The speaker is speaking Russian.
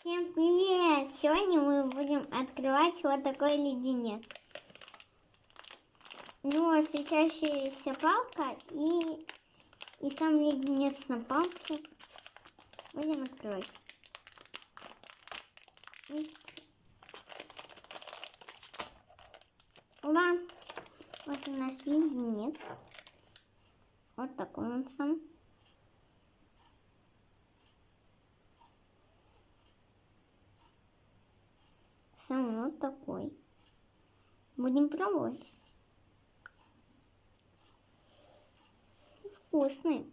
Всем привет! Сегодня мы будем открывать вот такой леденец. У него светящаяся палка и сам леденец на палке. Будем открывать. Ура! Вот наш леденец. Вот такой он сам. Сам вот такой. Будем пробовать. Вкусный.